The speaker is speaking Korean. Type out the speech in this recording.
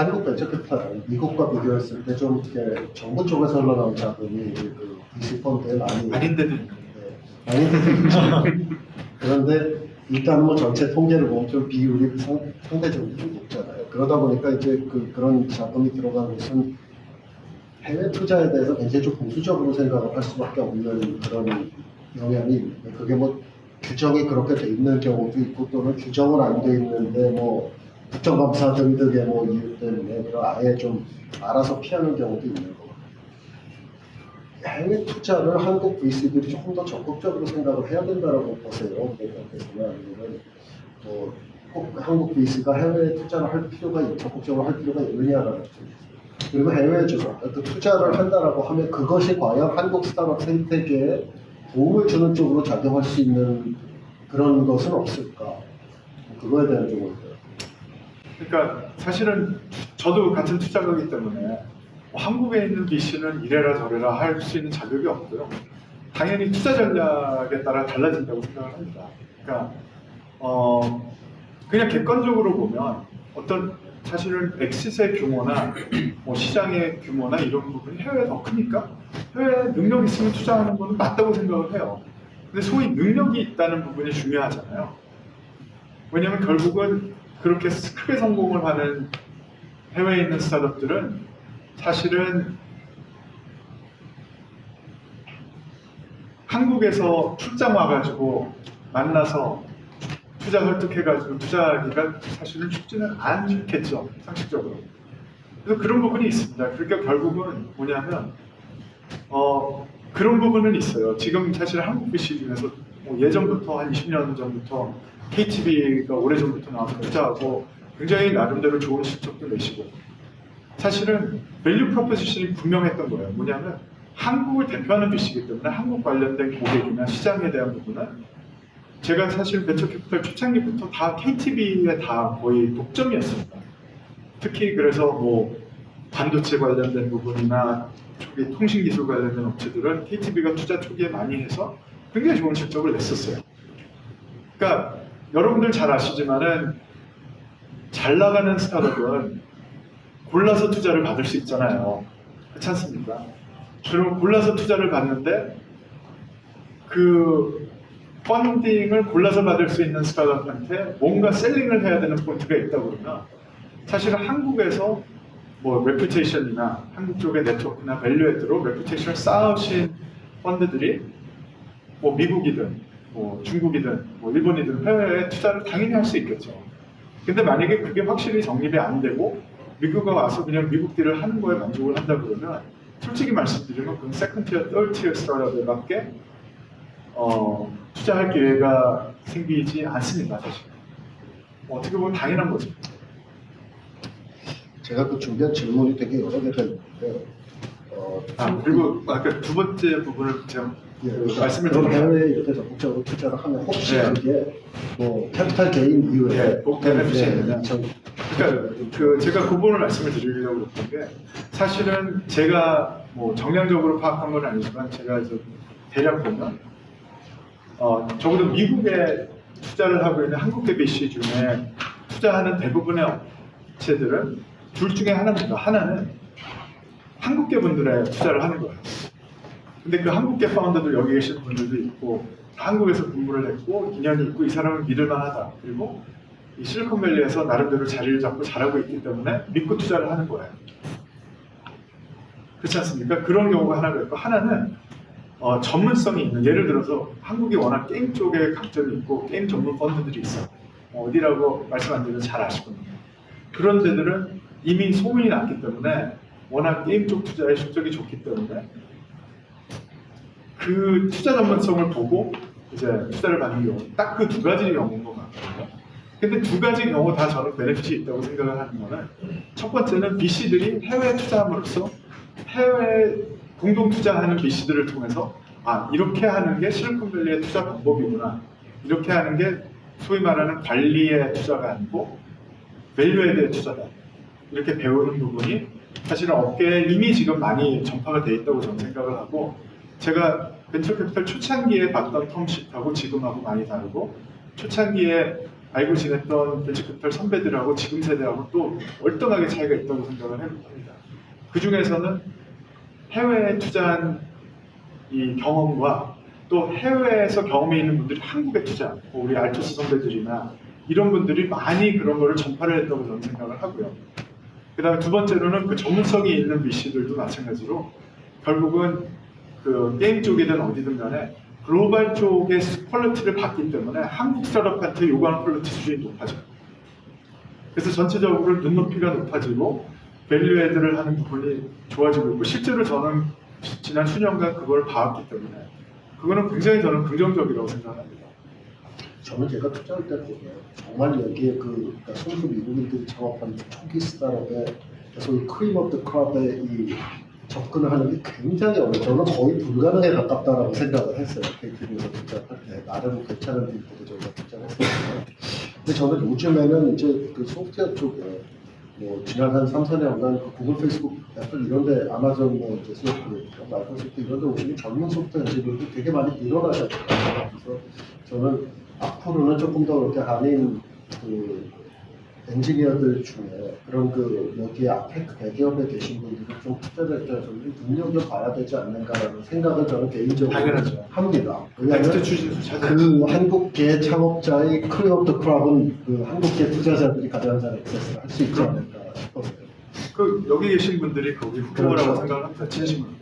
한국 벤처캐피탈 미국과 비교했을 때 좀 이렇게 정부 쪽에서 흘러나온 자금이 그 VC 펀드에 많이 아닌데도 있는. 아닌데도 있죠. 그런데 일단 뭐 전체 통계를 보면 좀 비율이 상대적으로 좀 높잖아요. 그러다 보니까 이제 그런 자금이 들어간 것은 해외 투자에 대해서 굉장히 좀 보수적으로 생각을 할 수밖에 없는 그런 영향이 있는데, 그게 뭐 규정이 그렇게 돼 있는 경우도 있고 또는 규정은 안 돼 있는데 뭐 국정감사 등등의 뭐 이유 때문에 그런 아예 좀 알아서 피하는 경우도 있는 것 같아요. 해외 투자를 한국 VC들이 조금 더 적극적으로 생각을 해야 된다라고 보세요. 그래서는 아니면 꼭 한국 VC가 해외 투자를 할 필요가 적극적으로 할 필요가 있느냐라는 점. 그리고 해외에 투자를 한다라고 하면 그것이 과연 한국 스타트업 생태계에 도움을 주는 쪽으로 작용할 수 있는 그런 것은 없을까? 그거에 대한 좀. 그러니까 사실은 저도 같은 투자가이기 때문에 한국에 있는 VC는 이래라 저래라 할 수 있는 자격이 없고요. 당연히 투자 전략에 따라 달라진다고 생각을 합니다. 그러니까 그냥 객관적으로 보면 어떤 사실은 엑시스의 규모나 뭐 시장의 규모나 이런 부분이 해외에 더 크니까 해외에 능력이 있으면 투자하는 거는 맞다고 생각을 해요. 근데 소위 능력이 있다는 부분이 중요하잖아요. 왜냐하면 결국은 그렇게 크게 성공을 하는 해외에 있는 스타트업들은 사실은 한국에서 출장 와가지고 만나서 투자 설득해가지고 투자하기가 사실은 쉽지는 않겠죠, 상식적으로. 그래서 그런 부분이 있습니다. 그러니까 결국은 뭐냐면 그런 부분은 있어요. 지금 사실 한국 VC 중에서 뭐 예전부터 한 20년 전부터 KTB가 오래전부터 나와서 투자하고 굉장히 나름대로 좋은 실적도 내시고 사실은 밸류 프로포지션이 분명했던 거예요. 뭐냐면 한국을 대표하는 VC이기 때문에 한국 관련된 고객이나 시장에 대한 부분은 제가 사실 벤처캐피탈 초창기부터 다 KTB에 다 거의 독점이었습니다. 특히 그래서 뭐 반도체 관련된 부분이나 초기 통신기술 관련된 업체들은 KTB가 투자 초기에 많이 해서 굉장히 좋은 실적을 냈었어요. 그러니까 여러분들 잘 아시지만은 잘 나가는 스타트업은 골라서 투자를 받을 수 있잖아요. 그렇지 않습니까? 그럼 골라서 투자를 받는데 그 펀딩을 골라서 받을 수 있는 스타트업한테 뭔가 셀링을 해야 되는 포인트가 있다 그러면 사실은 한국에서 뭐 레퓨테이션이나 한국 쪽의 네트워크나 밸류에드로 레퓨테이션을 쌓으신 펀드들이 뭐 미국이든 뭐 중국이든 뭐 일본이든 해외에 투자를 당연히 할 수 있겠죠. 근데 만약에 그게 확실히 정립이 안 되고 미국에 와서 그냥 미국 딜을 하는 거에 만족을 한다 그러면 솔직히 말씀드리면 그건 세컨티어, 썰티어 스타트업에밖에 투자할 기회가 생기지 않습니다, 사실. 어떻게 보면 당연한 거죠. 제가 그 준비한 질문이 되게 여러 개가 있는데, 그리고 아까 두 번째 부분을 제가 말씀을 그럼 드리면 해외에 이렇게 적극적으로 투자를 하면 혹시 네. 그게 뭐 캐피탈 게인 이후에 네, 꼭 베네핏이 네, 있느냐. 그러니까 제가 그 부분을 말씀을 드리려고 했던 게 사실은 제가 뭐 정량적으로 파악한 건 아니지만 제가 이제 대략 보면 적어도 미국에 투자를 하고 있는 한국계 VC 중에 투자하는 대부분의 업체들은 둘 중에 하나입니다. 하나는 한국계 분들의 투자를 하는 거예요. 근데 그 한국계 파운더들 여기 계시는 분들도 있고 한국에서 공부를 했고 인연이 있고 이 사람은 믿을만하다. 그리고 이 실리콘밸리에서 나름대로 자리를 잡고 잘하고 있기 때문에 믿고 투자를 하는 거예요. 그렇지 않습니까? 그런 경우가 하나가 있고 하나는 전문성이 있는, 예를 들어서 한국이 워낙 게임 쪽에 강점이 있고 게임 전문 펀드들이 있어요. 어디라고 말씀 안 드리면 잘 아시거든요. 그런 데들은 이미 소문이 났기 때문에 워낙 게임 쪽 투자의 실적이 좋기 때문에 그 투자 전문성을 보고 이제 투자를 받는 경우 딱 그 두 가지 경우인 것 같거든요. 근데 두 가지 경우 다 저는 베네핏이 있다고 생각을 하는 거는 첫 번째는 VC들이 해외 투자함으로써 해외 공동 투자하는 VC들을 통해서 이렇게 하는 게 실리콘밸리의 투자 방법이구나, 이렇게 하는 게 소위 말하는 관리의 투자가 아니고 밸류에 대한 투자다, 이렇게 배우는 부분이 사실은 업계에 이미 지금 많이 전파가 돼 있다고 저는 생각을 하고, 제가 벤처캐피탈 초창기에 봤던 텀쉿하고 지금하고 많이 다르고 초창기에 알고 지냈던 벤처캐피탈 선배들하고 지금 세대하고 또 월등하게 차이가 있다고 생각을 합니다. 그 중에서는 해외에 투자한 이 경험과 또 해외에서 경험이 있는 분들이 한국에 투자한 우리 알토스 선배들이나 이런 분들이 많이 그런 거를 전파를 했다고 저는 생각을 하고요. 그 다음에 두 번째로는 그 전문성이 있는 VC들도 마찬가지로 결국은 그 게임 쪽이든 어디든 간에 글로벌 쪽의 퀄리티를 봤기 때문에 한국 스타트업한테 요구하는 퀄리티 수준이 높아져요. 그래서 전체적으로 눈높이가 높아지고 밸류 애드를 하는 부분이 좋아지고 있고 실제로 저는 지난 수년간 그걸 봐왔기 때문에 그거는 굉장히 저는 긍정적이라고 생각합니다. 저는 제가 투자할 때 보면 정말 여기에 그러니까 소수 미국인들이 창업한 초기 스타트업에 소위 크림 오브 더 크롭에 이 접근을 하는 게 굉장히 어려워요. 저는 거의 불가능에 가깝다라고 생각을 했어요. KTV에서 투자할 때 나름 괜찮은 딜들을 저희가 투자를 했었는데 근데 저는 요즘에는 이제 그 소프트웨어 쪽에 뭐 지난 한 3, 4년간 그 구글, 페이스북, 애플 이런데 아마존 뭐 이제 소프트웨어, 마이크로소프트 이런데 오시는 젊은 소프트웨어 엔지니어들이 되게 많이 늘어나셨거든요. 그래서 저는 앞으로는 조금 더 이렇게 한인 그 엔지니어들 중에 그런 그 여기 앞에 대기업에 계신 분들이 좀 투자를 해서 좀 눈여겨봐야 되지 않는가라는 생각을 저는 개인적으로 당연하죠. 합니다. 넥스트 왜냐하면 추진수 찾아. 그 한국계 창업자의 크리 오브 더 크랍은 그 한국계 투자자들이 가장 잘 액세스를 할 수 있지 않을까 싶어서요. 그 여기 계신 분들이 거기 후보라고 그렇죠. 생각을 합니다. 진심으로.